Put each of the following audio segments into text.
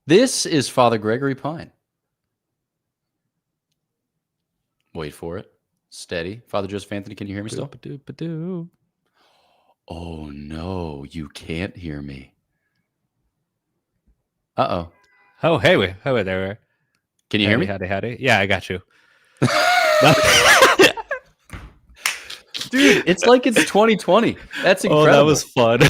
This is Father Gregory Pine. Wait for it. Steady. Father Joseph Anthony, can you hear me still? Oh, no, you can't hear me. Uh-oh. Oh, hey, there. Can you hear me? Howdy. Yeah, I got you. Dude, it's like it's 2020. That's incredible. Oh, that was fun.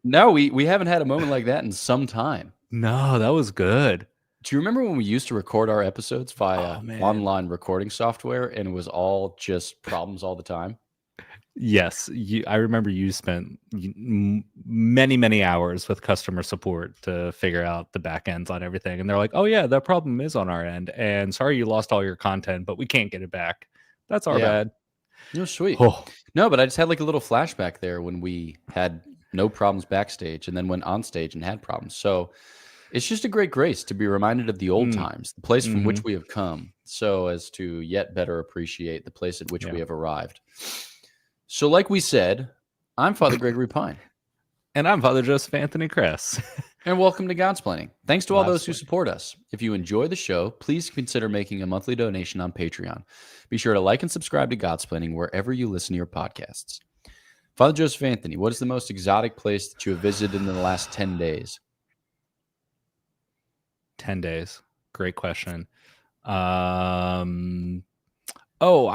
No, we haven't had a moment like that in some time. No, that was good. Do you remember when we used to record our episodes via online recording software and it was all just problems all the time? Yes, I remember you spent many hours with customer support to figure out the back ends on everything. And they're like, oh, yeah, that problem is on our end. And sorry you lost all your content, but we can't get it back. That's our bad. No, sweet. Oh. No, but I just had like a little flashback there when we had no problems backstage and then went on stage and had problems. So it's just a great grace to be reminded of the old times, the place from which we have come, so as to yet better appreciate the place at which we have arrived. So like we said, I'm Father Gregory Pine. And I'm Father Joseph Anthony Kress. And welcome to Godsplaining. Thanks to all those who support us. If you enjoy the show, please consider making a monthly donation on Patreon. Be sure to like and subscribe to Godsplaining wherever you listen to your podcasts. Father Joseph Anthony, what is the most exotic place that you have visited in the last 10 days? 10 days. Great question. I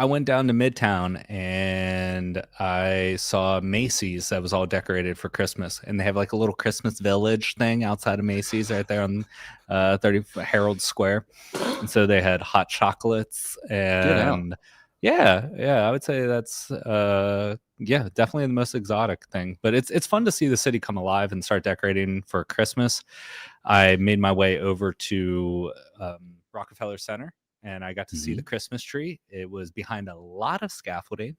went down to Midtown and I saw Macy's that was all decorated for Christmas. And they have like a little Christmas village thing outside of Macy's right there on 30 Herald Square. And so they had hot chocolates and I would say that's definitely the most exotic thing. But it's fun to see the city come alive and start decorating for Christmas. I made my way over to Rockefeller Center. And I got to see the Christmas tree. It was behind a lot of scaffolding.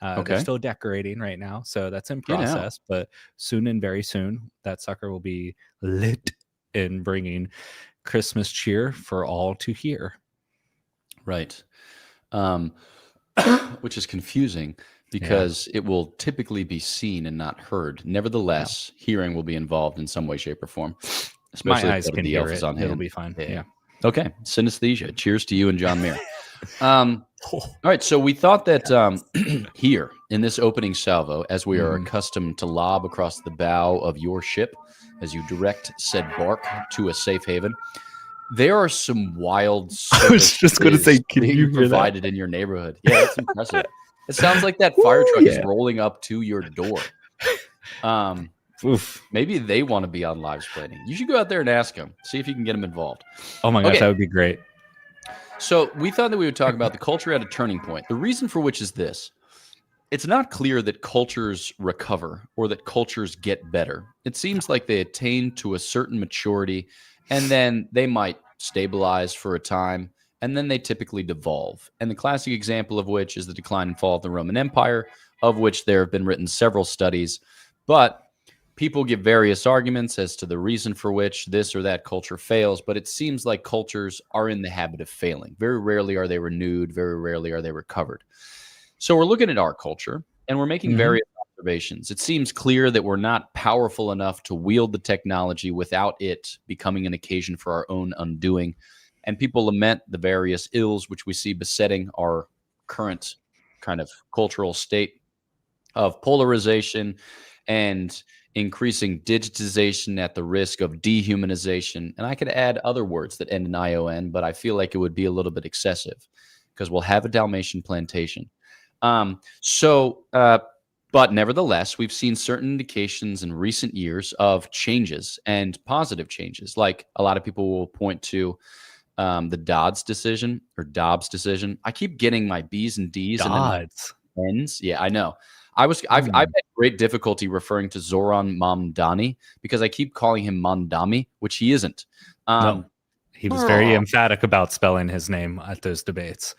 They're still decorating right now, so that's in process. But soon and very soon, that sucker will be lit and bringing Christmas cheer for all to hear. Right. Which is confusing because it will typically be seen and not heard. Nevertheless, hearing will be involved in some way, shape, or form. Especially my eyes can hear it. It'll be fine. Yeah. Okay, synesthesia. Cheers to you and John Mayer. All right, so we thought that here in this opening salvo, as we are accustomed to lob across the bow of your ship as you direct said bark to a safe haven, there are some wild I was just going to say, can you hear provided that? In your neighborhood. Yeah, that's impressive. It sounds like that fire truck is rolling up to your door. Maybe they want to be on Livesplaining. You should go out there and ask them. See if you can get them involved. Oh my gosh, that would be great. So we thought that we would talk about the culture at a turning point. The reason for which is this. It's not clear that cultures recover or that cultures get better. It seems like they attain to a certain maturity and then they might stabilize for a time and then they typically devolve. And the classic example of which is the decline and fall of the Roman Empire, of which there have been written several studies. But people give various arguments as to the reason for which this or that culture fails, but it seems like cultures are in the habit of failing. Very rarely are they renewed. Very rarely are they recovered. So we're looking at our culture, and we're making various observations. It seems clear that we're not powerful enough to wield the technology without it becoming an occasion for our own undoing. And people lament the various ills which we see besetting our current kind of cultural state of polarization and increasing digitization at the risk of dehumanization. And I could add other words that end in ION, but I feel like it would be a little bit excessive because we'll have a Dalmatian plantation. But nevertheless, we've seen certain indications in recent years of changes and positive changes. Like a lot of people will point to the Dobbs decision. I keep getting my B's and D's and N's. Yeah, I know. I've had great difficulty referring to Zoran Mamdani because I keep calling him Mandami, which he isn't. No, he was very emphatic about spelling his name at those debates.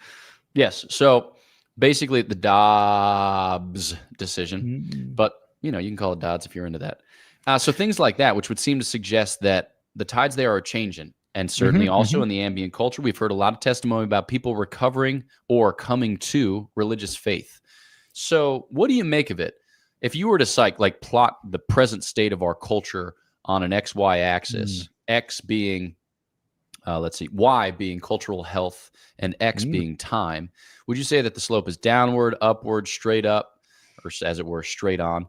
Yes. So basically the Dobbs decision, but you can call it Dodds if you're into that. So things like that, which would seem to suggest that the tides there are changing. And certainly also in the ambient culture, we've heard a lot of testimony about people recovering or coming to religious faith. So what do you make of it? If you were to plot the present state of our culture on an XY axis, X being, let's see, Y being cultural health and X being time, would you say that the slope is downward, upward, straight up, or as it were, straight on?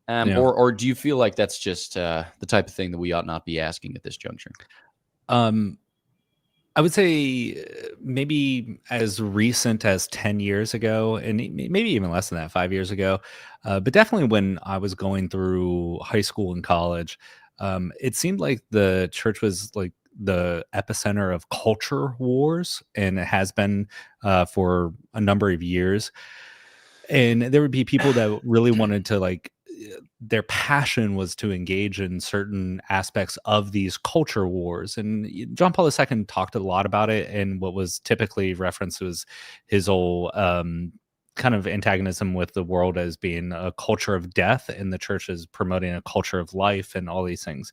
Or do you feel like that's just the type of thing that we ought not be asking at this juncture? I would say maybe as recent as 10 years ago, and maybe even less than that, 5 years ago. But definitely when I was going through high school and college, it seemed like the church was like the epicenter of culture wars, and it has been for a number of years. And there would be people that really wanted to like their passion was to engage in certain aspects of these culture wars. And John Paul II talked a lot about it. And what was typically referenced was his whole kind of antagonism with the world as being a culture of death, and the church is promoting a culture of life and all these things,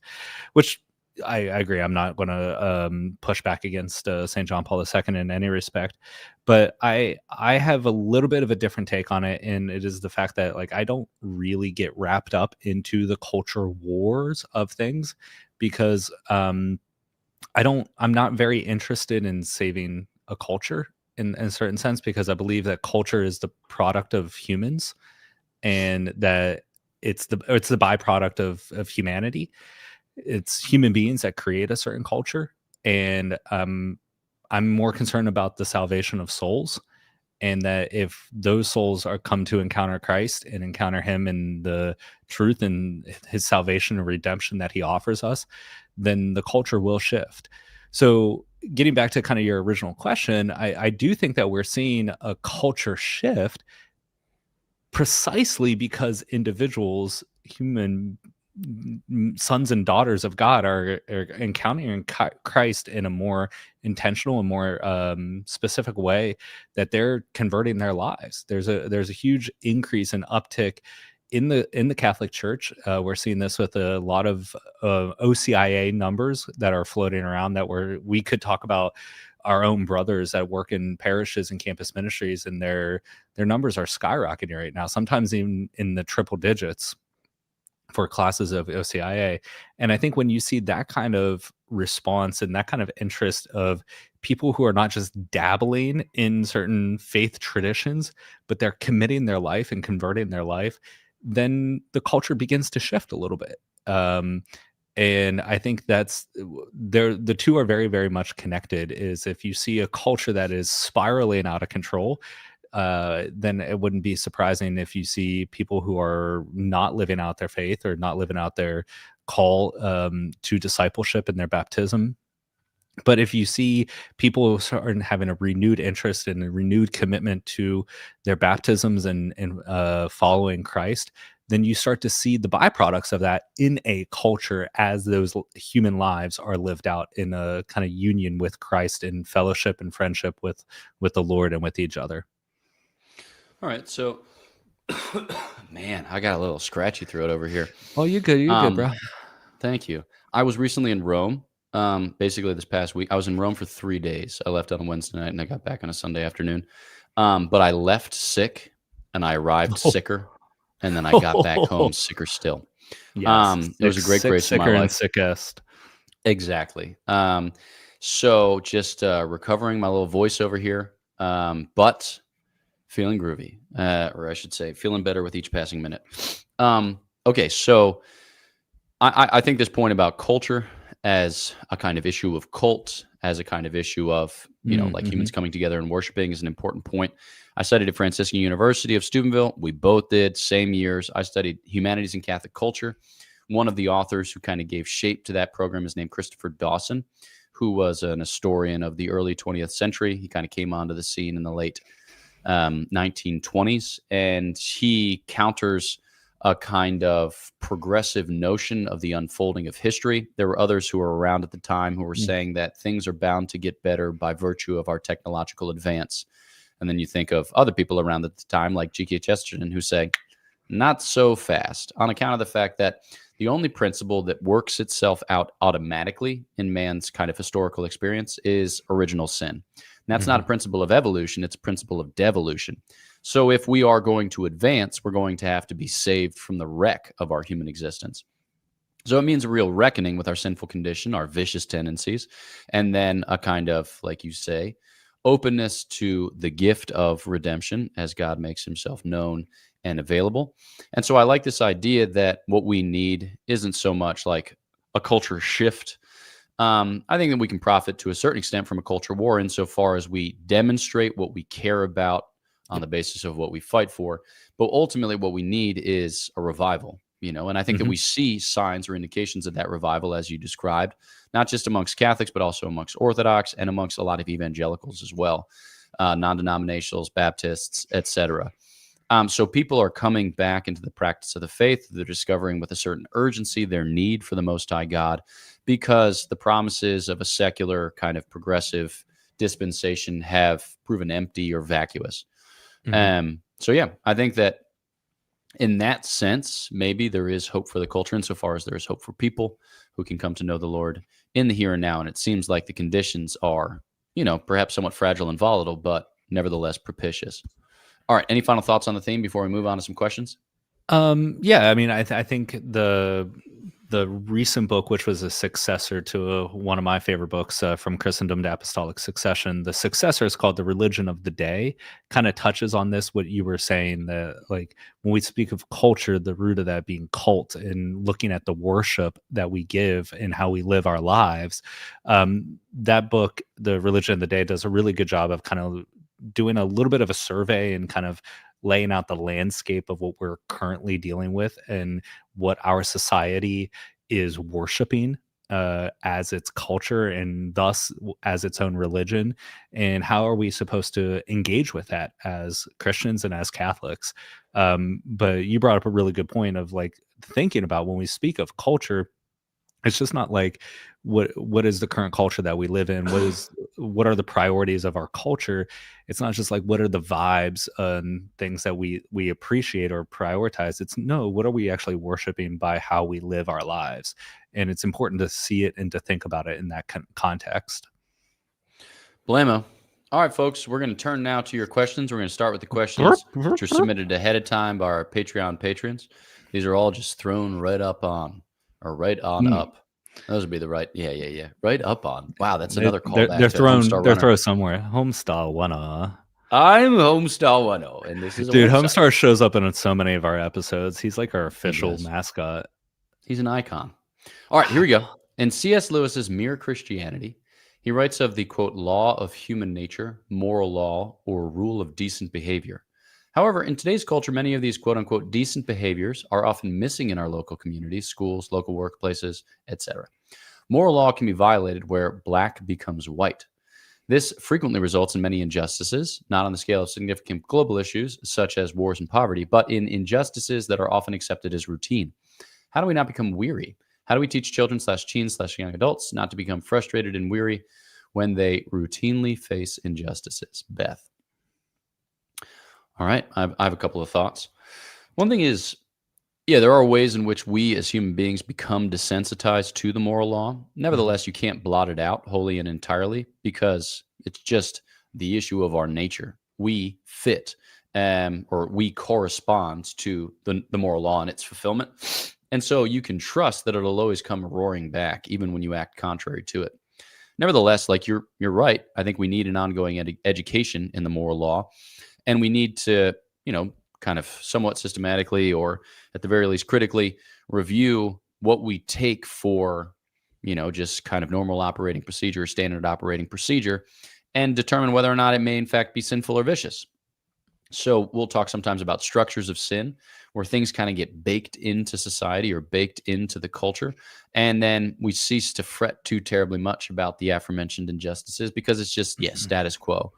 which I agree. I'm not going to push back against St. John Paul II in any respect, but I have a little bit of a different take on it, and it is the fact that like I don't really get wrapped up into the culture wars of things because I'm not very interested in saving a culture in a certain sense, because I believe that culture is the product of humans, and that it's the byproduct of humanity. It's human beings that create a certain culture, and I'm more concerned about the salvation of souls, and that if those souls are come to encounter Christ and encounter him in the truth and his salvation and redemption that he offers us, then the culture will shift. So getting back to kind of your original question, I do think that we're seeing a culture shift precisely because individuals, human sons and daughters of God, are encountering Christ in a more intentional and more specific way, that they're converting their lives. There's a huge increase in uptick in the Catholic Church. We're seeing this with a lot of OCIA numbers that are floating around, that we could talk about our own brothers that work in parishes and campus ministries, and their numbers are skyrocketing right now, sometimes even in the triple digits for classes of OCIA. And I think when you see that kind of response and that kind of interest of people who are not just dabbling in certain faith traditions, but they're committing their life and converting their life, then the culture begins to shift a little bit. And I think the two are very, very much connected. Is if you see a culture that is spiraling out of control, then it wouldn't be surprising if you see people who are not living out their faith or not living out their call to discipleship in their baptism. But if you see people start having a renewed interest and a renewed commitment to their baptisms and following Christ, then you start to see the byproducts of that in a culture as those human lives are lived out in a kind of union with Christ, in fellowship and friendship with the Lord and with each other. All right, so man, I got a little scratchy throat over here. Oh, you're good. You're good, bro. Thank you. I was recently in Rome. Basically this past week, I was in Rome for 3 days. I left on a Wednesday night and I got back on a Sunday afternoon. But I left sick and I arrived sicker, and then I got back home sicker still. Yes, it was a great grace in my life. Sickest. Exactly. So just recovering my little voice over here, but feeling groovy, or I should say feeling better with each passing minute. Okay, so I think this point about culture as a kind of issue of cult, as a kind of issue of, humans coming together and worshiping, is an important point. I studied at Franciscan University of Steubenville. We both did, same years. I studied humanities and Catholic culture. One of the authors who kind of gave shape to that program is named Christopher Dawson, who was an historian of the early 20th century. He kind of came onto the scene in the late 1920s, and he counters a kind of progressive notion of the unfolding of history. There were others who were around at the time who were saying that things are bound to get better by virtue of our technological advance. And then you think of other people around at the time, like G.K. Chesterton, who say, not so fast, on account of the fact that the only principle that works itself out automatically in man's kind of historical experience is original sin. And that's not a principle of evolution, it's a principle of devolution. So if we are going to advance, we're going to have to be saved from the wreck of our human existence. So it means a real reckoning with our sinful condition, our vicious tendencies, and then a kind of, like you say, openness to the gift of redemption as God makes himself known and available. And so I like this idea that what we need isn't so much like a culture shift. I think that we can profit to a certain extent from a culture war insofar as we demonstrate what we care about on the basis of what we fight for. But ultimately, what we need is a revival, and I think that Hmm. we see signs or indications of that revival, as you described, not just amongst Catholics, but also amongst Orthodox and amongst a lot of evangelicals as well, non-denominationals, Baptists, etc. So people are coming back into the practice of the faith. They're discovering with a certain urgency their need for the Most High God, because the promises of a secular kind of progressive dispensation have proven empty or vacuous. Hmm. So yeah, I think that in that sense, maybe there is hope for the culture insofar as there is hope for people who can come to know the Lord in the here and now. And it seems like the conditions are, perhaps somewhat fragile and volatile, but nevertheless propitious. All right. Any final thoughts on the theme before we move on to some questions? Yeah, I mean, I think the recent book, which was a successor to one of my favorite books, From Christendom to Apostolic Succession, the successor is called The Religion of the Day, kind of touches on this, what you were saying, that like when we speak of culture, the root of that being cult and looking at the worship that we give and how we live our lives. That book, The Religion of the Day, does a really good job of kind of doing a little bit of a survey and kind of laying out the landscape of what we're currently dealing with and what our society is worshiping as its culture and thus as its own religion, and how are we supposed to engage with that as Christians and as Catholics. But you brought up a really good point of like thinking about when we speak of culture, it's just not like what is the current culture that we live in, what are the priorities of our culture. It's not just like what are the vibes and things that we appreciate or prioritize. It's no, what are we actually worshiping by how we live our lives. And it's important to see it and to think about it in that context. Blamo. All right, folks, we're going to turn now to your questions. We're going to start with the questions which are submitted ahead of time by our Patreon patrons. These are all just thrown right up on, or right on Mm. up. Those would be the right. Yeah, yeah, yeah. Right up on. Wow, that's They, another they're callback they're to thrown Homestar Runner. somewhere. Homestar wanna. I'm Homestar 10, and this is a Dude, website. Homestar shows up in so many of our episodes. He's like our He official does. mascot. He's an icon. All right, here we go. In C.S. Lewis's Mere Christianity, he writes of the, quote, law of human nature, moral law, or rule of decent behavior. However, in today's culture, many of these, quote unquote, decent behaviors are often missing in our local communities, schools, local workplaces, etc. Moral law can be violated where black becomes white. This frequently results in many injustices, not on the scale of significant global issues such as wars and poverty, but in injustices that are often accepted as routine. How do we not become weary? How do we teach children slash teens slash young adults not to become frustrated and weary when they routinely face injustices? Beth. All right. I have a couple of thoughts. One thing is, yeah, there are ways in which we as human beings become desensitized to the moral law. Mhm. Nevertheless, you can't blot it out wholly and entirely because it's just the issue of our nature. We fit or we correspond to the moral law and its fulfillment. And so you can trust that it'll always come roaring back, even when you act contrary to it. Nevertheless, like you're right. I think we need an ongoing education in the moral law, and we need to, kind of somewhat systematically or at the very least critically review what we take for, just kind of normal operating procedure, standard operating procedure, and determine whether or not it may in fact be sinful or vicious. So we'll talk sometimes about structures of sin where things kind of get baked into society or baked into the culture. And then we cease to fret too terribly much about the aforementioned injustices because it's just, yes, Mhm. status quo.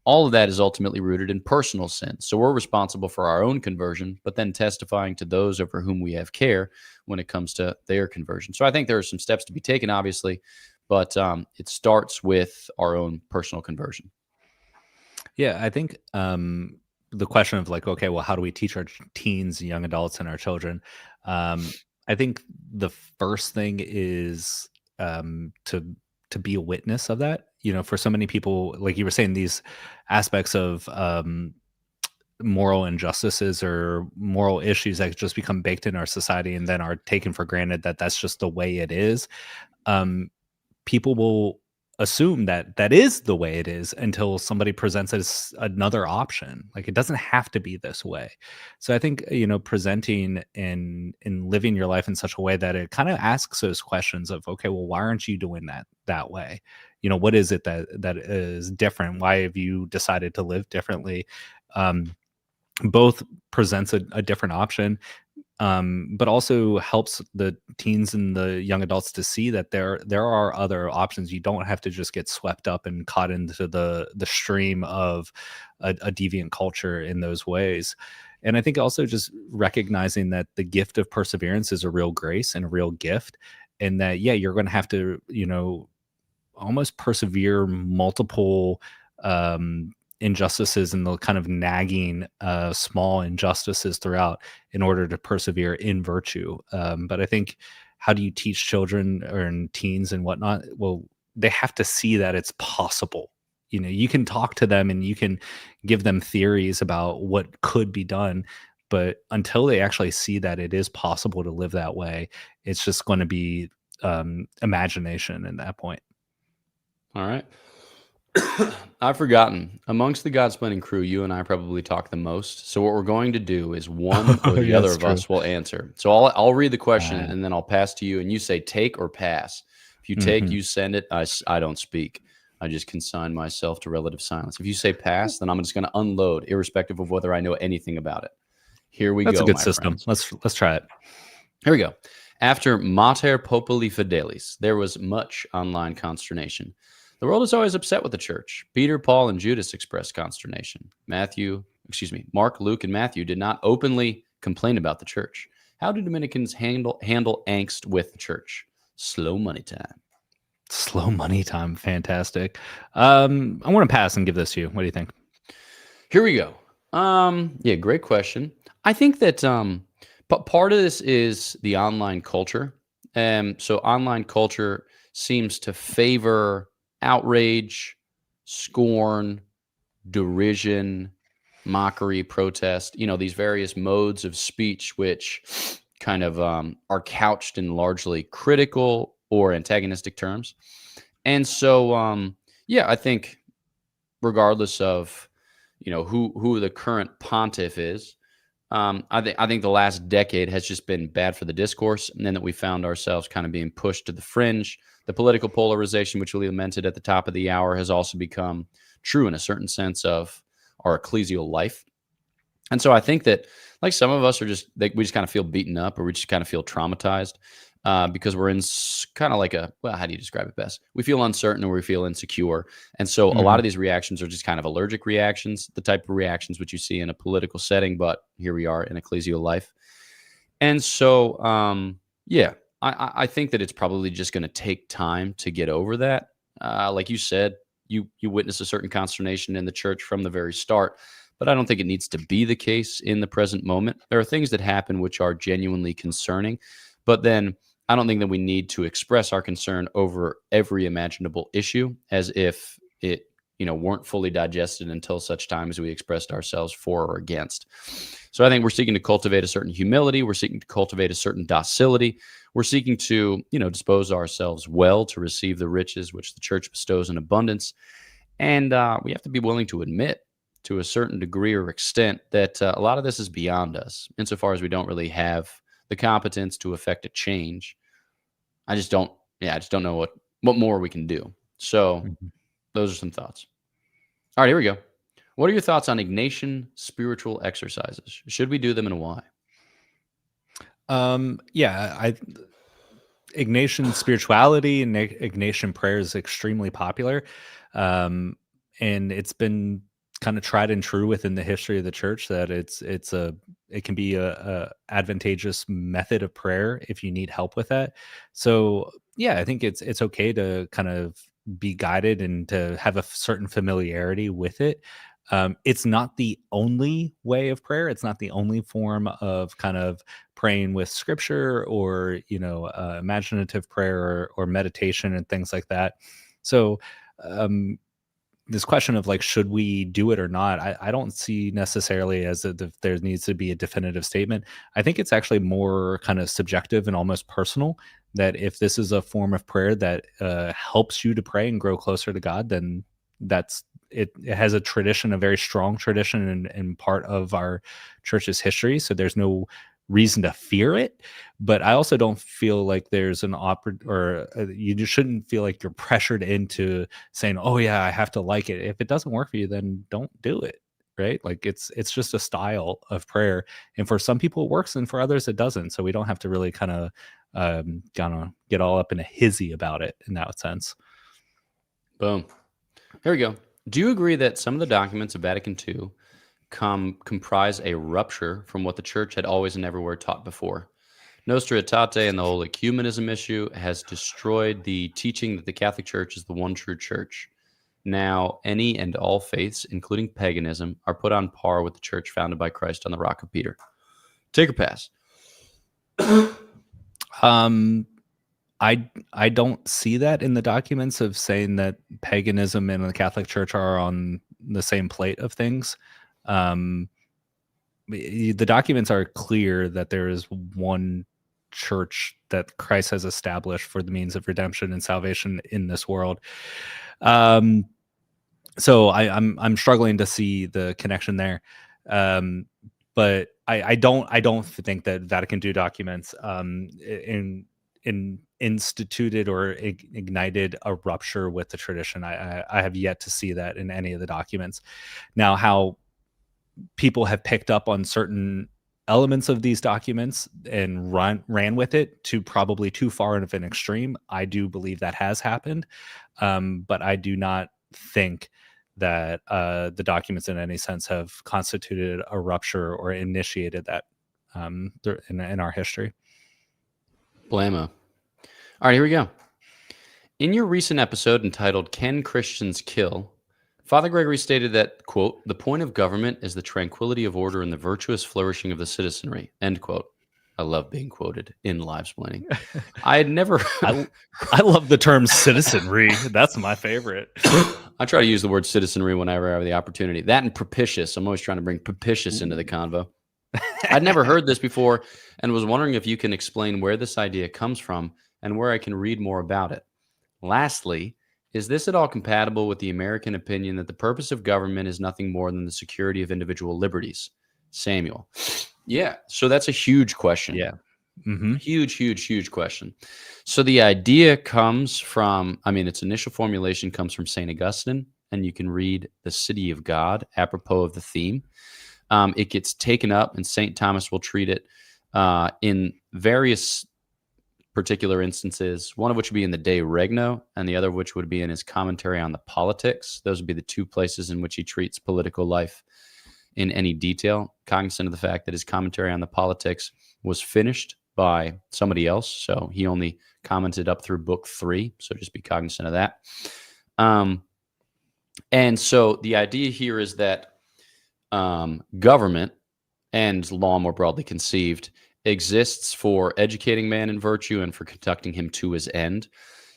All of that is ultimately rooted in personal sin. So we're responsible for our own conversion, but then testifying to those over whom we have care when it comes to their conversion. So I think there are some steps to be taken, obviously, but it starts with our own personal conversion. Yeah, I think the question of like, okay, well, how do we teach our teens, young adults, and our children? I think the first thing is to be a witness of that. You know, for so many people, like you were saying, these aspects of moral injustices or moral issues that just become baked in our society and then are taken for granted that that's just the way it is, people will assume that that is the way it is until somebody presents us another option. Like, it doesn't have to be this way. So I think, presenting and living your life in such a way that it kind of asks those questions of, okay, well, why aren't you doing that way? What is it that is different? Why have you decided to live differently? Both presents a different option, but also helps the teens and the young adults to see that there are other options. You don't have to just get swept up and caught into the stream of a deviant culture in those ways. And I think also just recognizing that the gift of perseverance is a real grace and a real gift, and that, yeah, you're going to have to, almost persevere multiple injustices and the kind of nagging small injustices throughout in order to persevere in virtue. But I think, how do you teach children or teens and whatnot? Well, they have to see that it's possible. You can talk to them and you can give them theories about what could be done, but until they actually see that it is possible to live that way, it's just going to be imagination at that point. All right. I've forgotten. Amongst the Godsplaining crew, you and I probably talk the most. So what we're going to do is one or the other of us will answer. So I'll read the question and then I'll pass to you, and you say take or pass. If you take, you send it. I don't speak. I just consign myself to relative silence. If you say pass, then I'm just going to unload, irrespective of whether I know anything about it. Here we go. That's a good system. Friends. Let's try it. Here we go. After Mater Populi Fidelis, there was much online consternation. The world is always upset with the church. Peter, Paul, and Judas expressed consternation. Mark, Luke, and Matthew did not openly complain about the church. How do Dominicans handle angst with the church? Slow money time. Slow money time. Fantastic. I want to pass and give this to you. What do you think? Here we go. Yeah, great question. I think that part of this is the online culture. So online culture seems to favor outrage, scorn, derision, mockery, protest, these various modes of speech, which kind of are couched in largely critical or antagonistic terms. And so, I think regardless of, who the current pontiff is, I think the last decade has just been bad for the discourse, and then that we found ourselves kind of being pushed to the fringe. The political polarization, which we lamented at the top of the hour, has also become true in a certain sense of our ecclesial life. And so I think that, like, some of us are we just kind of feel beaten up, or we just kind of feel traumatized because we're in kind of like how do you describe it best? We feel uncertain or we feel insecure. And so a lot of these reactions are just kind of allergic reactions, the type of reactions which you see in a political setting, but here we are in ecclesial life. And so, I think that it's probably just going to take time to get over that. Like you said, you witness a certain consternation in the church from the very start, but I don't think it needs to be the case in the present moment. There are things that happen which are genuinely concerning, but then I don't think that we need to express our concern over every imaginable issue as if it, weren't fully digested until such time as we expressed ourselves for or against. So I think we're seeking to cultivate a certain humility. We're seeking to cultivate a certain docility. We're seeking to, dispose ourselves well to receive the riches which the church bestows in abundance. And we have to be willing to admit to a certain degree or extent that a lot of this is beyond us, insofar as we don't really have the competence to effect a change. I just don't know what more we can do. So those are some thoughts. All right, here we go. What are your thoughts on Ignatian spiritual exercises? Should we do them, and why? Ignatian spirituality and Ignatian prayer is extremely popular. And it's been kind of tried and true within the history of the church that it can be a advantageous method of prayer if you need help with that. So yeah, I think it's okay to kind of be guided and to have a certain familiarity with it. It's not the only way of prayer. It's not the only form of kind of praying with scripture or, imaginative prayer or meditation and things like that. So this question of like, should we do it or not? I don't see necessarily as if there needs to be a definitive statement. I think it's actually more kind of subjective and almost personal, that if this is a form of prayer that helps you to pray and grow closer to God, then that's it. It has a tradition, a very strong tradition, and part of our church's history. So there's no reason to fear it. But I also don't feel like there's an you just shouldn't feel like you're pressured into saying, oh yeah, I have to like it. If it doesn't work for you, then don't do it. Right? Like it's just a style of prayer, and for some people it works and for others it doesn't. So we don't have to really kind of get all up in a hizzy about it in that sense. Boom. Here we go. Do you agree that some of the documents of Vatican II comprise a rupture from what the church had always and everywhere taught before? Nostra Aetate and the whole ecumenism issue has destroyed the teaching that the Catholic Church is the one true church. Now, any and all faiths, including paganism, are put on par with the church founded by Christ on the Rock of Peter. Take or pass? I don't see that in the documents of saying that paganism and the Catholic Church are on the same plate of things. The documents are clear that there is one church that Christ has established for the means of redemption and salvation in this world. So I'm struggling to see the connection there. But I don't think that Vatican II documents instituted or ignited a rupture with the tradition. I have yet to see that in any of the documents. Now, how people have picked up on certain elements of these documents and ran with it to probably too far of an extreme, I do believe that has happened. But I do not think that the documents in any sense have constituted a rupture or initiated that in our history. Blammo. All right, here we go. In your recent episode entitled Can Christians Kill?, Father Gregory stated that, quote, the point of government is the tranquility of order and the virtuous flourishing of the citizenry, end quote. I love being quoted in Livesplaining. I had never... I love the term citizenry. That's my favorite. I try to use the word citizenry whenever I have the opportunity. That and propitious. I'm always trying to bring propitious into the convo. I'd never heard this before and was wondering if you can explain where this idea comes from and where I can read more about it. Lastly, is this at all compatible with the American opinion that the purpose of government is nothing more than the security of individual liberties? Samuel. Yeah, so that's a huge question. Yeah. Huge question. So the idea comes from, its initial formulation comes from St. Augustine, and you can read The City of God apropos of the theme. It gets taken up, and St. Thomas will treat it in various particular instances, one of which would be in the De Regno, and the other of which would be in his commentary on the Politics. Those would be the two places in which he treats political life in any detail, cognizant of the fact that his commentary on the Politics was finished by somebody else, so he only commented up through book 3, so just be cognizant of that. And so the idea here is that government, and law more broadly conceived, exists for educating man in virtue and for conducting him to his end.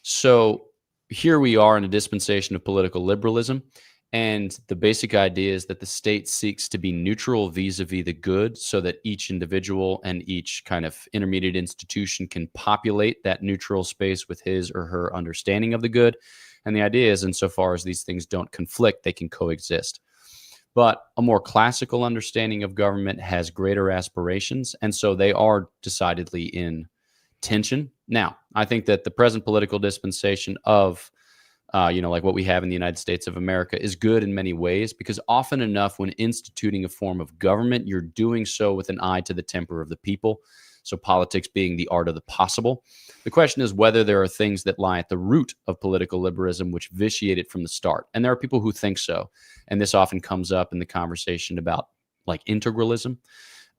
So here we are in a dispensation of political liberalism, and the basic idea is that the state seeks to be neutral vis-a-vis the good, so that each individual and each kind of intermediate institution can populate that neutral space with his or her understanding of the good. And the idea is, insofar as these things don't conflict, they can coexist. But a more classical understanding of government has greater aspirations, and so they are decidedly in tension. Now, I think that the present political dispensation of, like what we have in the United States of America is good in many ways, because often enough when instituting a form of government, you're doing so with an eye to the temper of the people. So politics being the art of the possible. The question is whether there are things that lie at the root of political liberalism which vitiate it from the start. And there are people who think so. And this often comes up in the conversation about like integralism.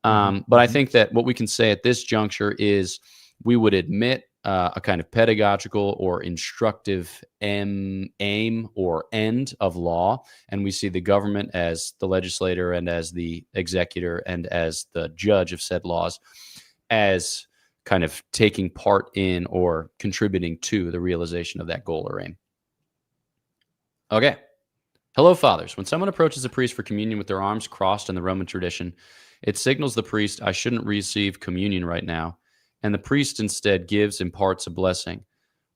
But I think that what we can say at this juncture is we would admit a kind of pedagogical or instructive aim or end of law. And we see the government as the legislator and as the executor and as the judge of said laws as kind of taking part in or contributing to the realization of that goal or aim. Okay. Hello, fathers. When someone approaches a priest for communion with their arms crossed in the Roman tradition, it signals the priest, I shouldn't receive communion right now, and the priest instead imparts a blessing.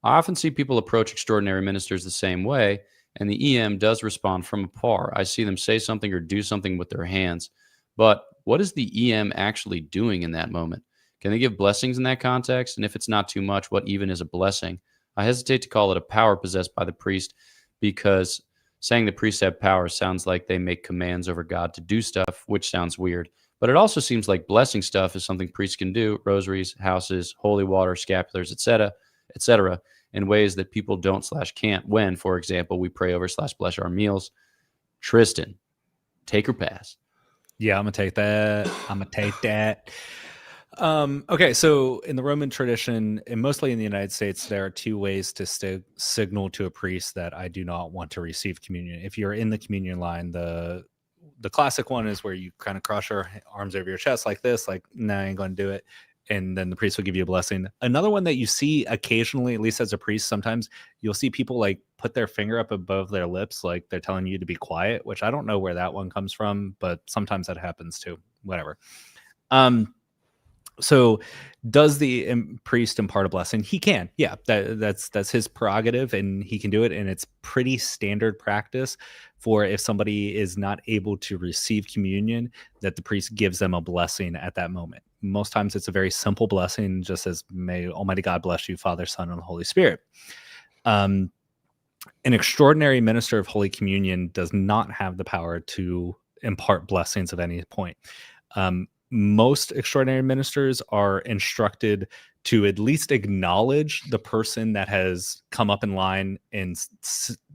I often see people approach extraordinary ministers the same way, and the EM does respond from afar. I see them say something or do something with their hands. But what is the EM actually doing in that moment? Can they give blessings in that context? And if it's not too much, what even is a blessing? I hesitate to call it a power possessed by the priest because saying the priests have power sounds like they make commands over God to do stuff, which sounds weird. But it also seems like blessing stuff is something priests can do: rosaries, houses, holy water, scapulars, etc., in ways that people don't/can't when, for example, we pray over/bless our meals. Tristan, take or pass. Yeah, I'm gonna take that. Okay, so in the Roman tradition, and mostly in the United States, there are two ways to signal to a priest that I do not want to receive communion. If you're in the communion line, the classic one is where you kind of cross your arms over your chest like this, like, no, I ain't going to do it. And then the priest will give you a blessing. Another one that you see occasionally, at least as a priest, sometimes you'll see people like put their finger up above their lips, like they're telling you to be quiet, which I don't know where that one comes from, but sometimes that happens too. Whatever. So does the priest impart a blessing? He can. Yeah, that's his prerogative, and he can do it. And it's pretty standard practice for if somebody is not able to receive communion, that the priest gives them a blessing at that moment. Most times it's a very simple blessing, just as may Almighty God bless you, Father, Son, and the Holy Spirit. An extraordinary minister of Holy Communion does not have the power to impart blessings at any point. Most extraordinary ministers are instructed to at least acknowledge the person that has come up in line and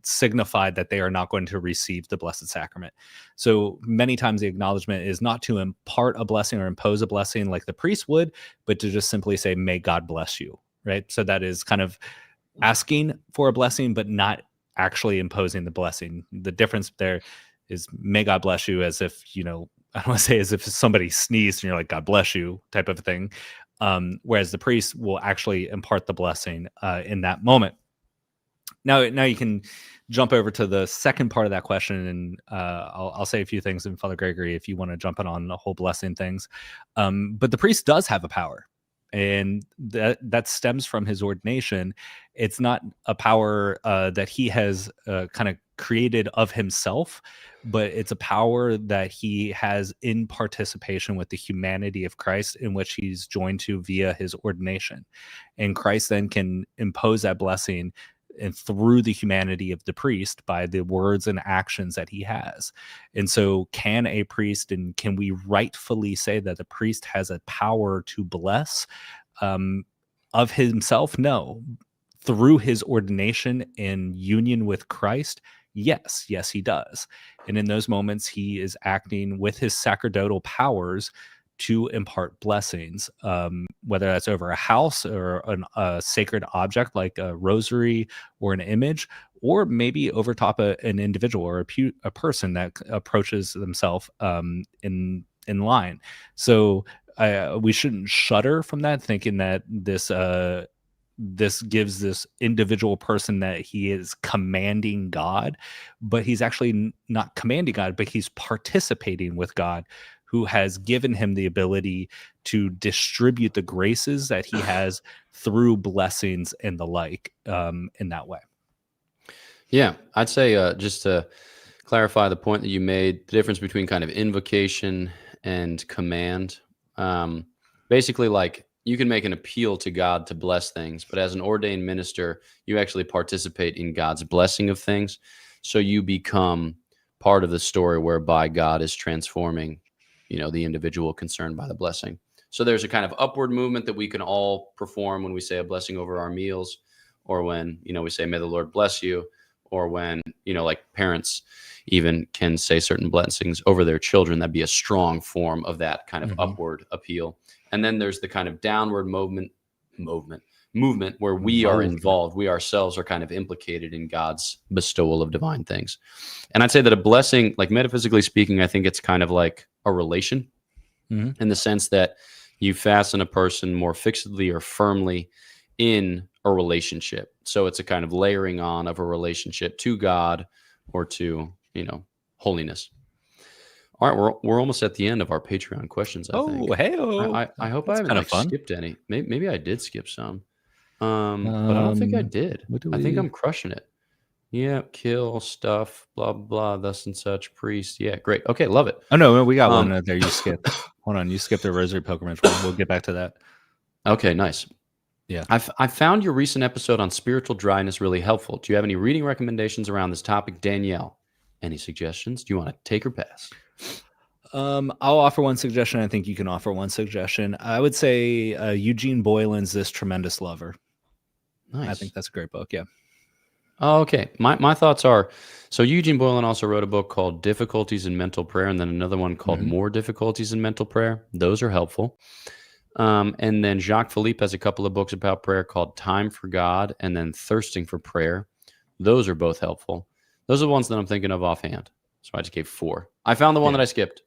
signified that they are not going to receive the Blessed Sacrament. So many times the acknowledgement is not to impart a blessing or impose a blessing like the priest would, but to just simply say, may God bless you, right? So that is kind of asking for a blessing, but not actually imposing the blessing. The difference there is may God bless you, as if, I don't want to say as if somebody sneezed and you're like, God bless you type of thing. Whereas the priest will actually impart the blessing in that moment. Now you can jump over to the second part of that question, and I'll say a few things, and Father Gregory, if you want to jump in on the whole blessing things. But the priest does have a power, and that stems from his ordination. It's not a power that he has kind of created of himself, but it's a power that he has in participation with the humanity of Christ, in which he's joined to via his ordination. And Christ then can impose that blessing and through the humanity of the priest by the words and actions that he has. And so can a priest, and can we rightfully say that the priest has a power to bless of himself? No. Through his ordination in union with Christ, yes, he does. And in those moments, he is acting with his sacerdotal powers to impart blessings, whether that's over a house or a sacred object like a rosary or an image, or maybe over top an individual or a person that approaches themselves in line. So we shouldn't shudder from that, thinking that this gives this individual person that he is commanding God, but he's actually not commanding God, but he's participating with God, who has given him the ability to distribute the graces that he has through blessings and the like in that way. Yeah, I'd say just to clarify the point that you made, the difference between kind of invocation and command. Basically, like, you can make an appeal to God to bless things, but as an ordained minister, you actually participate in God's blessing of things. So you become part of the story whereby God is transforming, the individual concerned by the blessing. So there's a kind of upward movement that we can all perform when we say a blessing over our meals, or when, we say, may the Lord bless you, or when, like parents even can say certain blessings over their children. That'd be a strong form of that kind of upward appeal. And then there's the kind of downward movement where we are involved. We ourselves are kind of implicated in God's bestowal of divine things. And I'd say that a blessing, like metaphysically speaking, I think it's kind of like a relation in the sense that you fasten a person more fixedly or firmly in a relationship. So it's a kind of layering on of a relationship to God or to, holiness. All right, we're almost at the end of our Patreon questions, I think. I hope I haven't skipped any. Maybe I did skip some. But I don't think I did. I think I'm crushing it. Yeah, kill stuff, blah blah, thus and such, priest. Yeah, great. Okay, love it. Oh no, we got one there. You skipped. Hold on, you skipped the Rosary Pilgrimage one. We'll get back to that. Okay, nice. Yeah, I found your recent episode on spiritual dryness really helpful. Do you have any reading recommendations around this topic, Danielle? Any suggestions? Do you want to take or pass? I'll offer one suggestion. I think you can offer one suggestion. I would say Eugene Boylan's This Tremendous Lover. Nice. I think that's a great book. Yeah. Oh, okay. My thoughts are, so Eugene Boylan also wrote a book called Difficulties in Mental Prayer, and then another one called More Difficulties in Mental Prayer. Those are helpful. And then Jacques Philippe has a couple of books about prayer called Time for God and then Thirsting for Prayer. Those are both helpful. Those are the ones that I'm thinking of offhand. So I just gave 4. I found the one that I skipped.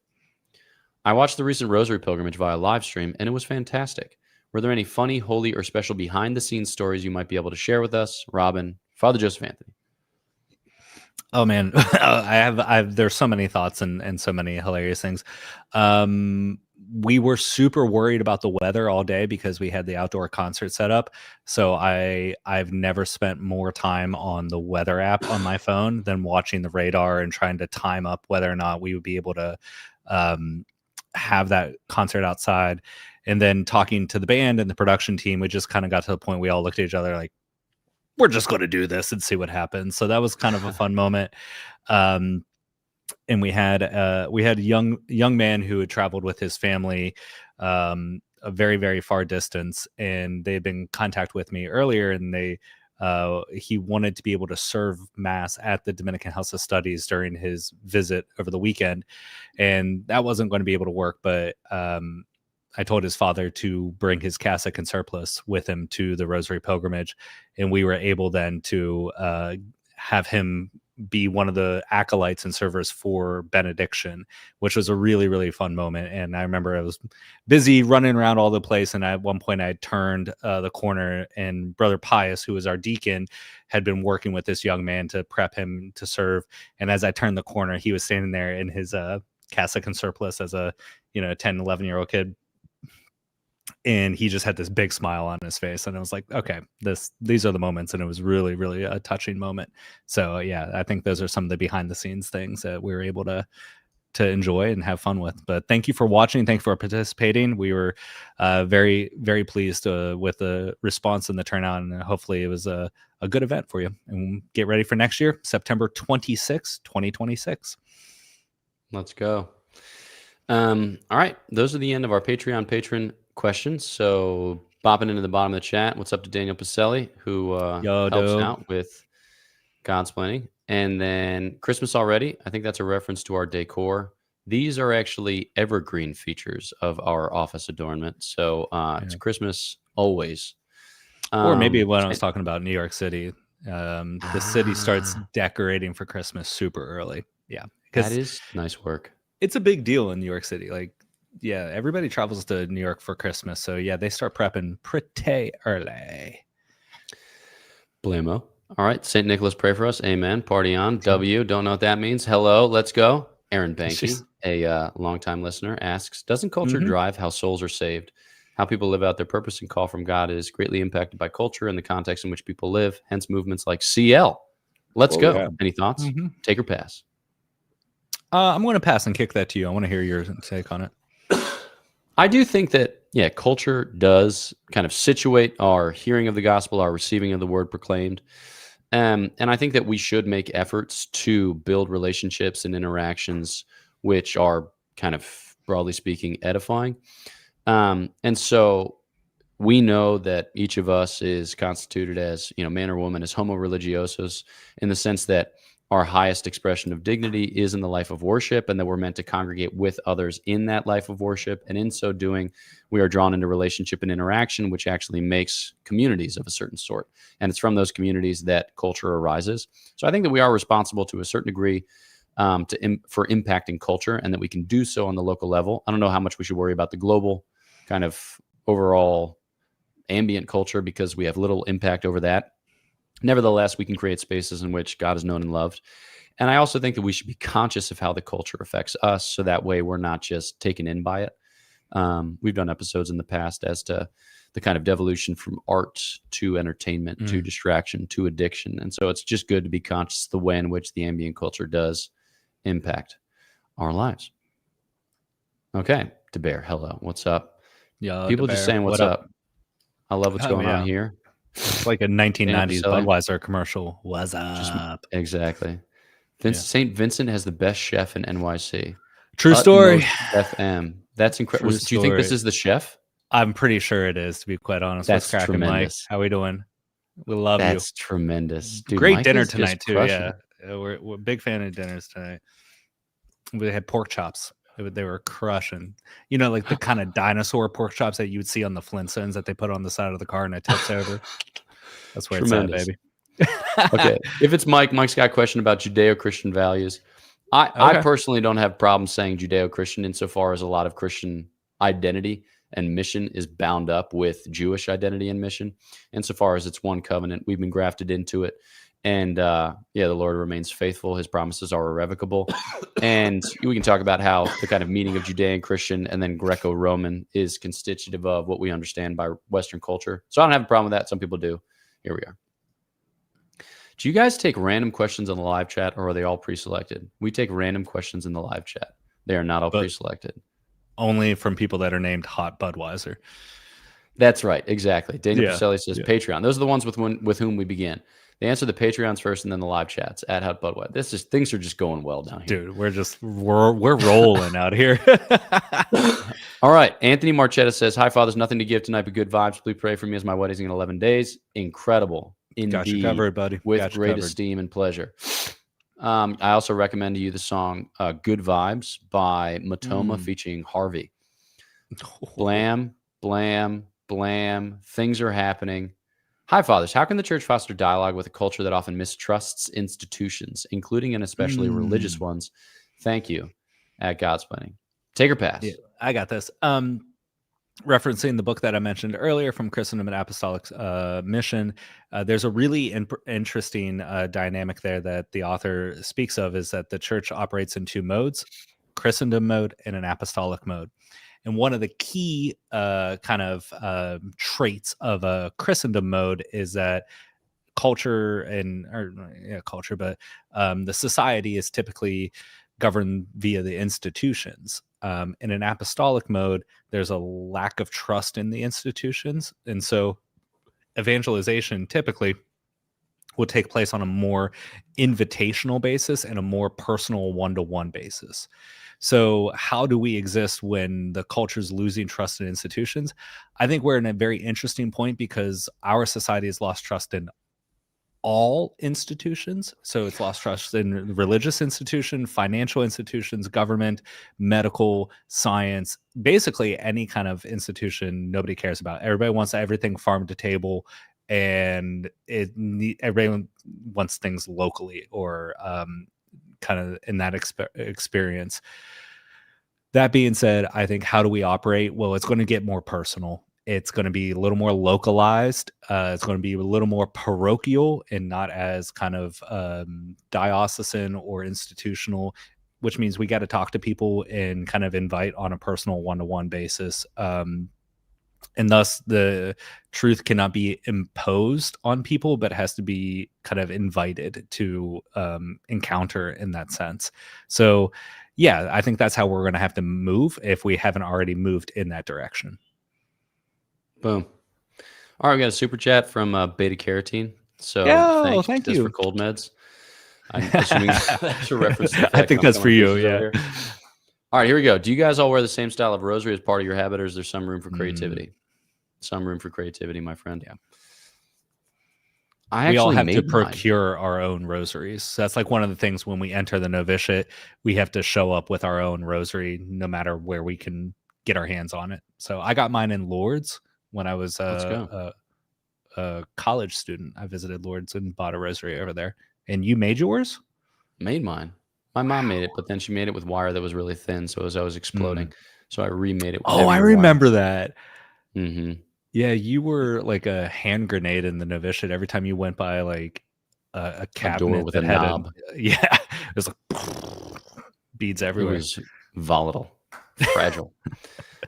I watched the recent Rosary Pilgrimage via live stream, and it was fantastic. Were there any funny, holy, or special behind-the-scenes stories you might be able to share with us? Robin, Father Joseph Anthony. Oh man, I have. There's so many thoughts and so many hilarious things. We were super worried about the weather all day because we had the outdoor concert set up. So I've never spent more time on the weather app on my phone than watching the radar and trying to time up whether or not we would be able to have that concert outside. And then talking to the band and the production team, we just kind of got to the point we all looked at each other like, we're just going to do this and see what happens. So that was kind of a fun moment. And we had a young man who had traveled with his family a very, very far distance, and they had been in contact with me earlier, and he wanted to be able to serve mass at the Dominican House of Studies during his visit over the weekend, and that wasn't going to be able to work. But I told his father to bring his cassock and surplice with him to the Rosary Pilgrimage, and we were able then to have him be one of the acolytes and servers for benediction, which was a really, really fun moment. And I remember I was busy running around all the place, and at one point I had turned the corner, and Brother Pius, who was our deacon, had been working with this young man to prep him to serve. And as I turned the corner, he was standing there in his cassock and surplice as a 10, 11-year-old kid. And he just had this big smile on his face, and I was like, okay, these are the moments. And it was really, really a touching moment. So yeah, I think those are some of the behind the scenes things that we were able to enjoy and have fun with. But thank you for watching. Thank you for participating. We were very, very pleased with the response and the turnout, and hopefully it was a good event for you. And get ready for next year, September 26, 2026. Let's go. All right. Those are the end of our Patreon patron questions. So bopping into the bottom of the chat, what's up to Daniel Pacelli, who helps out with Godsplaining. And then Christmas already. I think that's a reference to our decor. These are actually evergreen features of our office adornment. So it's Christmas always. Or maybe when I was talking about New York City, the city starts decorating for Christmas super early. Yeah. That is nice work. It's a big deal in New York City. Like, yeah, everybody travels to New York for Christmas. So yeah, they start prepping pretty early. Blamo. All right. St. Nicholas, pray for us. Amen. Party on. W. Don't know what that means. Hello. Let's go. Aaron Banky, a longtime listener, asks, doesn't culture drive how souls are saved? How people live out their purpose and call from God is greatly impacted by culture and the context in which people live, hence movements like CL. Let's go. Yeah. Any thoughts? Take or pass? I'm going to pass and kick that to you. I want to hear your take on it. I do think that, culture does kind of situate our hearing of the gospel, our receiving of the word proclaimed. And I think that we should make efforts to build relationships and interactions which are kind of, broadly speaking, edifying. And so we know that each of us is constituted as, man or woman, as homo religiosos, in the sense that our highest expression of dignity is in the life of worship, and that we're meant to congregate with others in that life of worship. And in so doing, we are drawn into relationship and interaction, which actually makes communities of a certain sort. And it's from those communities that culture arises. So I think that we are responsible to a certain degree for impacting culture, and that we can do so on the local level. I don't know how much we should worry about the global kind of overall ambient culture, because we have little impact over that. Nevertheless, we can create spaces in which God is known and loved. And I also think that we should be conscious of how the culture affects us, so that way we're not just taken in by it. We've done episodes in the past as to the kind of devolution from art to entertainment to distraction to addiction. And so it's just good to be conscious of the way in which the ambient culture does impact our lives. Okay, DeBear, hello. What's up? Yeah, People just saying what's up. I love what's going on here. It's like a 1990s Budweiser commercial. What's up? Exactly. St. Vincent has the best chef in NYC. True story. FM. That's incredible. Do you think this is the chef? I'm pretty sure it is, to be quite honest. That's What's cracking, Mike? How we doing? We love you. That's tremendous. Dude, great Mike dinner is tonight, too. crushing. Yeah. We're a big fan of dinners tonight. We had pork chops. They were crushing. You know, like the kind of dinosaur pork chops that you would see on the Flintstones that they put on the side of the car and it tips over. That's where Tremendous. it's at, baby. Okay. If it's Mike's got a question about Judeo-Christian values. I personally don't have problems saying Judeo-Christian insofar as a lot of Christian identity and mission is bound up with Jewish identity and mission. Insofar as it's one covenant, we've been grafted into it. And the Lord remains faithful. His promises are irrevocable. And we can talk about how the kind of meaning of Judean Christian and then Greco-Roman is constitutive of what we understand by Western culture. So I don't have a problem with that. Some people do. Here we are. Do you guys take random questions on the live chat, or are they all pre-selected? We take random questions in the live chat. They are not all pre-selected. Only from people that are named Hot Budweiser. That's right. Exactly. Daniel Pacelli says Patreon. Those are the ones with whom we begin. They answer the Patreons first and then the live chats at Hot Budweiser. Things are just going well down here. Dude, we're rolling out here. All right. Anthony Marchetta says, "Hi, Father. There's nothing to give tonight but good vibes. Please pray for me as my wedding's in 11 days. Incredible. Indeed. Got you covered, buddy. With great esteem and pleasure." I also recommend to you the song Good Vibes by Matoma featuring Harvey. Blam, blam, blam. Things are happening. Hi, Fathers. How can the church foster dialogue with a culture that often mistrusts institutions, including and especially religious ones? Thank you. At Godsplaining. Take or pass. Yeah, I got this. Referencing the book that I mentioned earlier from Christendom and Apostolic Mission, there's a really interesting dynamic there that the author speaks of, is that the church operates in two modes, Christendom mode and an apostolic mode. And one of the key traits of a Christendom mode is that the society is typically governed via the institutions. In an apostolic mode, there's a lack of trust in the institutions. And so evangelization typically will take place on a more invitational basis and a more personal one-to-one basis. So how do we exist when the culture is losing trust in institutions? I think we're in a very interesting point because our society has lost trust in all institutions. So it's lost trust in religious institutions, financial institutions, government, medical, science, basically any kind of institution nobody cares about. Everybody wants everything farm to table, and everybody wants things locally or kind of in that experience. That being said, I think how do we operate? Well, it's going to get more personal. It's going to be a little more localized. It's going to be a little more parochial and not as kind of diocesan or institutional, which means we got to talk to people and kind of invite on a personal one-to-one basis. And thus the truth cannot be imposed on people, but has to be kind of invited to encounter in that sense. So yeah, I think that's how we're going to have to move if we haven't already moved in that direction. Boom. All right, we got a super chat from Beta Carotene. So thank you for cold meds. I'm assuming that's a reference to the fact I think that's for you. Yeah. Earlier. All right, here we go. Do you guys all wear the same style of rosary as part of your habit, or is there some room for creativity? Some room for creativity, my friend. Yeah. We all have to procure our own rosaries. So that's like one of the things when we enter the novitiate, we have to show up with our own rosary, no matter where we can get our hands on it. So I got mine in Lourdes when I was a college student. I visited Lourdes and bought a rosary over there. And you made yours? Made mine. My mom made it, but then she made it with wire that was really thin, so it was always exploding. So I remade it. I remember that. Mm-hmm. Yeah, you were like a hand grenade in the novitiate every time you went by like a A door cabinet with a that had a knob. yeah, it was like beads It everywhere. was volatile, fragile.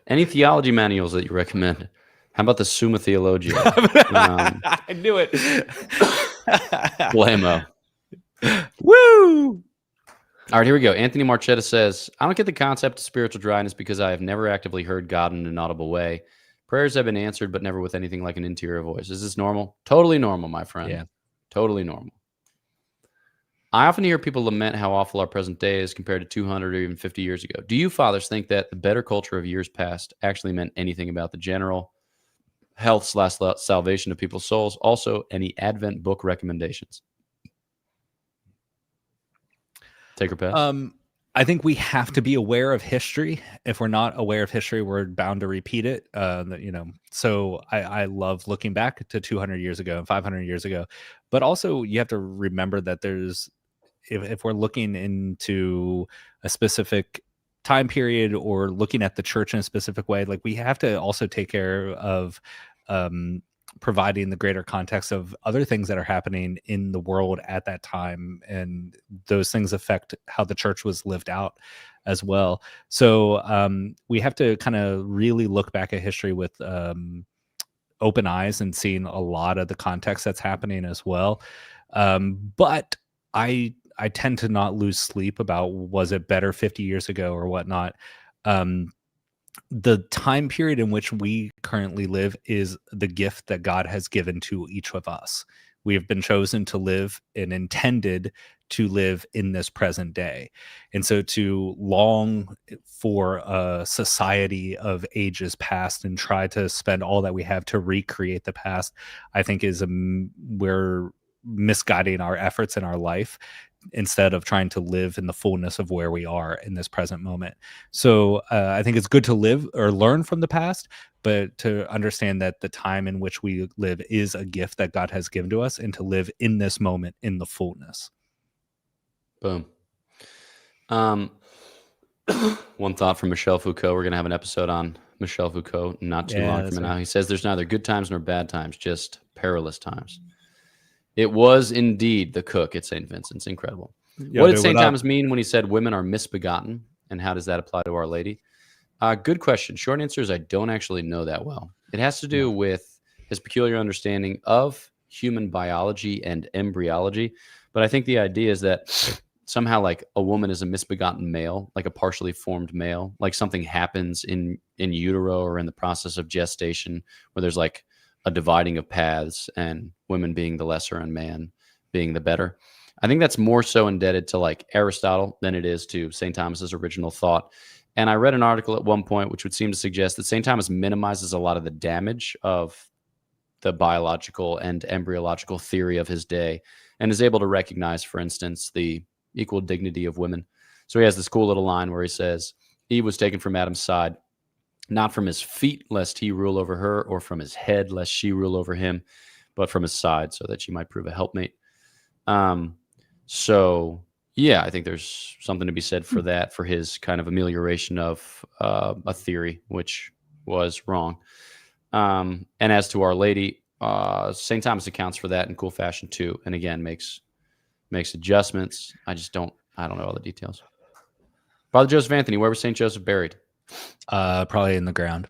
Any theology manuals that you recommend? How about the Summa Theologia? I knew it. Blammo. Woo! All right, here we go. Anthony Marchetta says, I don't get the concept of spiritual dryness because I have never actively heard God in an audible way. Prayers have been answered, but never with anything like an interior voice. Is this normal? Totally normal, my friend. Yeah. Totally normal. I often hear people lament how awful our present day is compared to 200 or even 50 years ago. Do you fathers think that the better culture of years past actually meant anything about the general health/salvation of people's souls? Also, any Advent book recommendations? Take or pass? I think we have to be aware of history. If we're not aware of history, we're bound to repeat it. So I love looking back to 200 years ago and 500 years ago, but also you have to remember that if we're looking into a specific time period or looking at the church in a specific way, like we have to also take care of providing the greater context of other things that are happening in the world at that time, and those things affect how the church was lived out as well. So we have to kind of really look back at history with open eyes and seeing a lot of the context that's happening as well. But I tend to not lose sleep about was it better 50 years ago or whatnot. The time period in which we currently live is the gift that God has given to each of us. We have been chosen to live and intended to live in this present day. And so to long for a society of ages past and try to spend all that we have to recreate the past, I think we're misguiding our efforts in our life instead of trying to live in the fullness of where we are in this present moment. So I think it's good to live or learn from the past, but to understand that the time in which we live is a gift that God has given to us, and to live in this moment in the fullness. Boom. One thought from Michel Foucault. We're going to have an episode on Michel Foucault not too long from now. He says there's neither good times nor bad times, just perilous times. It was indeed the cook at St. Vincent's. Incredible. Yo, What did dude, St. what up? Thomas mean when he said women are misbegotten? And how does that apply to Our Lady? Good question. Short answer is I don't actually know that well. It has to do with his peculiar understanding of human biology and embryology. But I think the idea is that somehow like a woman is a misbegotten male, like a partially formed male, like something happens in utero or in the process of gestation where there's like a dividing of paths and women being the lesser and man being the better. I think that's more so indebted to like Aristotle than it is to St. Thomas's original thought. And I read an article at one point which would seem to suggest that St. Thomas minimizes a lot of the damage of the biological and embryological theory of his day and is able to recognize, for instance, the equal dignity of women. So he has this cool little line where he says, Eve was taken from Adam's side, not from his feet, lest he rule over her, or from his head, lest she rule over him, but from his side, so that she might prove a helpmate. So, yeah, I think there's something to be said for that, for his kind of amelioration of a theory, which was wrong. And as to Our Lady, St. Thomas accounts for that in cool fashion too, and again makes adjustments. I don't know all the details. Father Joseph Anthony, where was St. Joseph buried? Probably in the ground.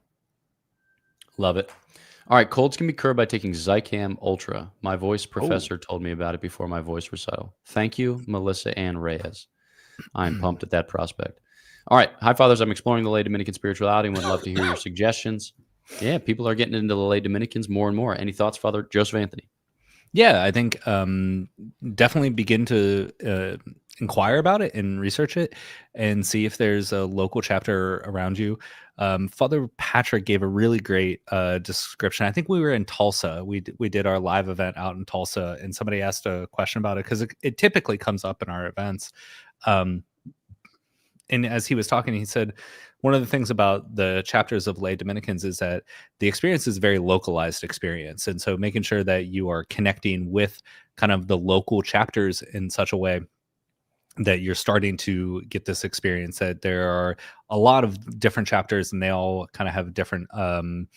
Love it. All right, colds can be cured by taking Zicam Ultra. My voice professor told me about it before my voice recital. Thank you, Melissa Ann Reyes. I'm pumped at that prospect. All right, hi, Fathers. I'm exploring the lay Dominican spirituality and would love to hear your suggestions. Yeah, people are getting into the lay Dominicans more and more. Any thoughts, Father Joseph Anthony? Yeah, I think definitely begin to inquire about it and research it and see if there's a local chapter around you. Father Patrick gave a really great description. I think we were in Tulsa. We did our live event out in Tulsa, and somebody asked a question about it because it typically comes up in our events. And as he was talking, he said, one of the things about the chapters of lay Dominicans is that the experience is a very localized experience. And so making sure that you are connecting with kind of the local chapters in such a way that you're starting to get this experience, that there are a lot of different chapters and they all kind of have different kind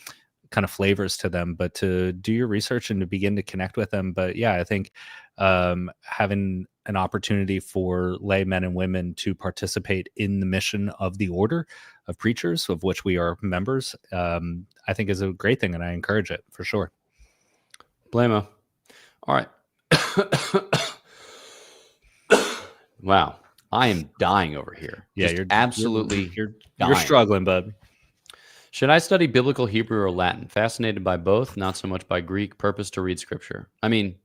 kind of flavors to them, but to do your research and to begin to connect with them. But yeah, I think having an opportunity for lay men and women to participate in the mission of the order of preachers, of which we are members, I think is a great thing, and I encourage it for sure. Blamo. All right. Wow. I am dying over here. Yeah, Just absolutely you're dying. struggling, bud. Should I study biblical Hebrew or Latin? Fascinated by both, not so much by Greek. Purpose to read scripture. I mean,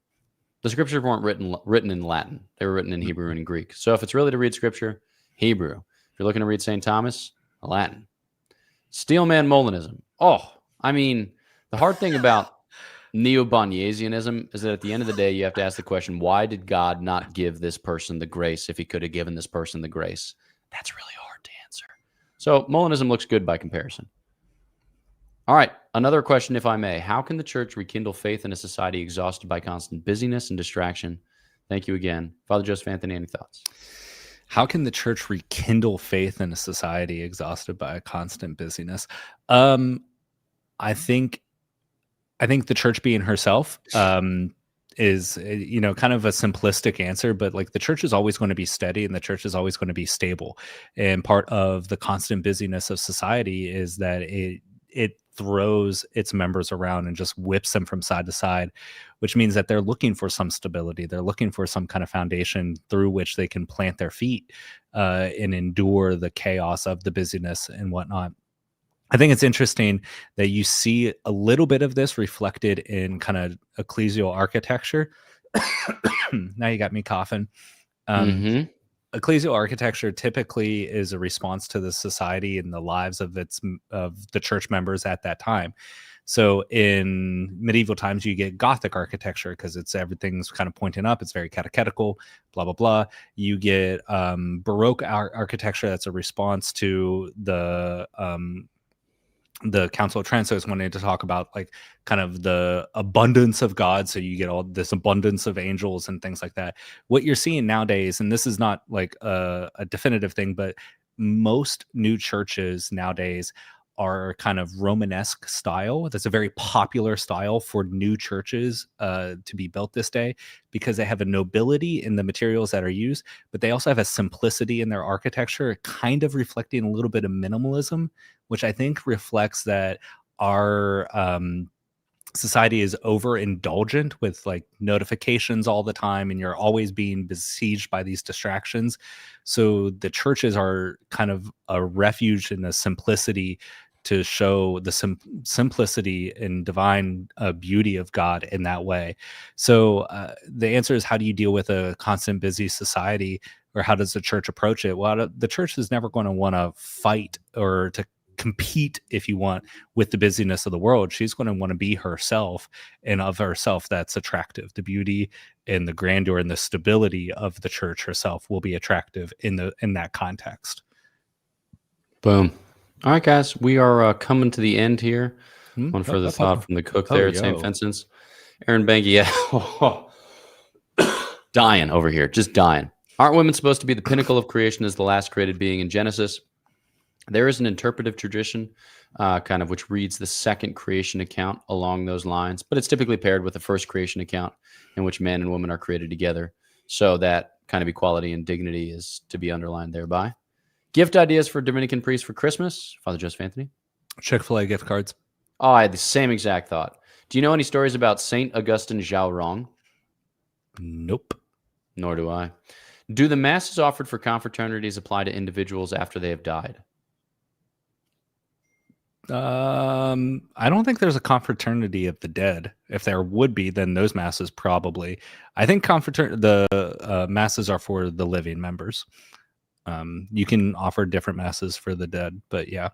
the scriptures weren't written in Latin. They were written in Hebrew and Greek. So if it's really to read scripture, Hebrew. If you're looking to read St. Thomas, Latin. Steelman Molinism. Oh, I mean, the hard thing about Neo-Bonniesianism is that at the end of the day, you have to ask the question, why did God not give this person the grace if he could have given this person the grace? That's really hard to answer. So Molinism looks good by comparison. All right, another question, if I may. How can the church rekindle faith in a society exhausted by constant busyness and distraction? Thank you again. Father Joseph Anthony, any thoughts? How can the church rekindle faith in a society exhausted by a constant busyness? I think the church being herself is, kind of a simplistic answer, but like the church is always going to be steady and the church is always going to be stable. And part of the constant busyness of society is that it throws its members around and just whips them from side to side, which means that they're looking for some stability. They're looking for some kind of foundation through which they can plant their feet and endure the chaos of the busyness and whatnot. I think it's interesting that you see a little bit of this reflected in kind of ecclesial architecture. Now you got me coughing. Ecclesial architecture typically is a response to the society and the lives of the church members at that time. So in medieval times, you get Gothic architecture because everything's kind of pointing up. It's very catechetical, blah, blah, blah. You get Baroque architecture that's a response to the Council of Trent. So it's wanting to talk about like kind of the abundance of God. So you get all this abundance of angels and things like that. What you're seeing nowadays, and this is not like a definitive thing, but most new churches nowadays are kind of Romanesque style. That's a very popular style for new churches to be built this day because they have a nobility in the materials that are used, but they also have a simplicity in their architecture, kind of reflecting a little bit of minimalism, which I think reflects that our society is overindulgent with like notifications all the time and you're always being besieged by these distractions. So the churches are kind of a refuge and a simplicity to show the simplicity and divine beauty of God in that way. So the answer is, how do you deal with a constant busy society, or how does the church approach it? Well, the church is never going to want to fight or to compete, if you want, with the busyness of the world. She's going to want to be herself, and of herself that's attractive. The beauty and the grandeur and the stability of the church herself will be attractive in that context. Boom. All right, guys, we are coming to the end here. One further thought from the cook there at St. Vincent's. Aaron Banky, dying over here, just dying. Aren't women supposed to be the pinnacle of creation as the last created being in Genesis? There is an interpretive tradition, kind of, which reads the second creation account along those lines, but it's typically paired with the first creation account in which man and woman are created together. So that kind of equality and dignity is to be underlined thereby. Gift ideas for Dominican priests for Christmas, Father Joseph Anthony? Chick-fil-A gift cards. Oh, I had the same exact thought. Do you know any stories about St. Augustine Zhaorong? Nope. Nor do I. Do the masses offered for confraternities apply to individuals after they have died? I don't think there's a confraternity of the dead. If there would be, then those masses probably. I think the masses are for the living members. You can offer different masses for the dead, but yeah.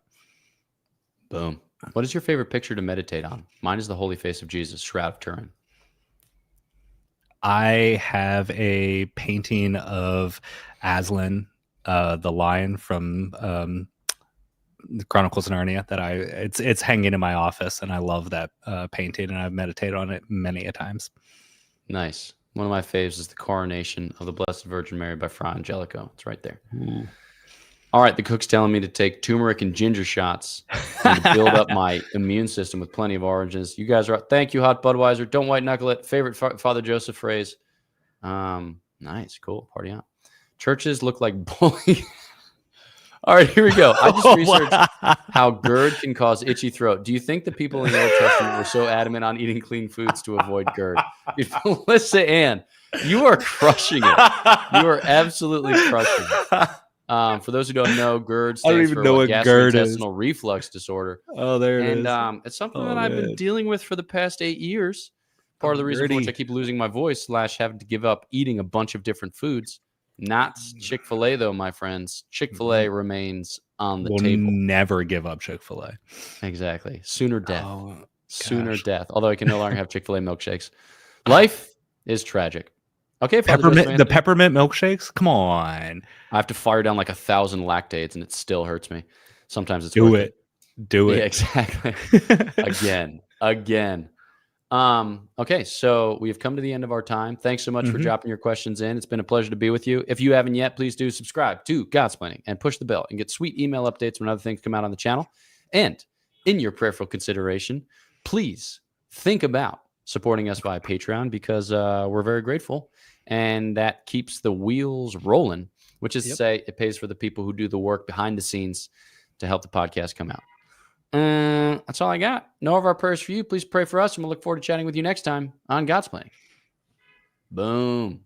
Boom. What is your favorite picture to meditate on? Mine is the Holy Face of Jesus, Shroud of Turin. I have a painting of Aslan, the lion from the Chronicles of Narnia that it's hanging in my office, and I love that painting, and I've meditated on it many a times. Nice. One of my faves is the Coronation of the Blessed Virgin Mary by Fra Angelico. It's right there. Ooh. All right, the cook's telling me to take turmeric and ginger shots and to build up my immune system with plenty of oranges. You guys are up. Thank you, Hot Budweiser. Don't white knuckle it. Favorite Father Joseph phrase. Nice, cool. Party on. Churches look like bully. All right, here we go. I just researched how GERD can cause itchy throat. Do you think the people in the Old Testament were so adamant on eating clean foods to avoid GERD? Melissa Ann, you are crushing it. You are absolutely crushing it. For those who don't know, GERD stands for gastrointestinal reflux disorder. Oh, there it is. And it's something that I've been dealing with for the past 8 years. Part of the reason for which I keep losing my voice / having to give up eating a bunch of different foods. Not Chick-fil-A, though, my friends. Chick-fil-A remains on the table. We'll never give up Chick-fil-A. Exactly. Sooner death. Oh, Sooner death. Although I can no longer have Chick-fil-A milkshakes. Life is tragic. Okay, the peppermint milkshakes? Come on. I have to fire down like 1,000 lactates, and it still hurts me. Sometimes it's Do it. Yeah, exactly. Again. Okay, so we've come to the end of our time. Thanks so much for dropping your questions in. It's been a pleasure to be with you. If you haven't yet, please do subscribe to Godsplaining and push the bell and get sweet email updates when other things come out on the channel. And in your prayerful consideration, please think about supporting us via Patreon because we're very grateful. And that keeps the wheels rolling, which is to say it pays for the people who do the work behind the scenes to help the podcast come out. That's all I got. Know of our prayers for you. Please pray for us, and we'll look forward to chatting with you next time on Godsplaining. Boom.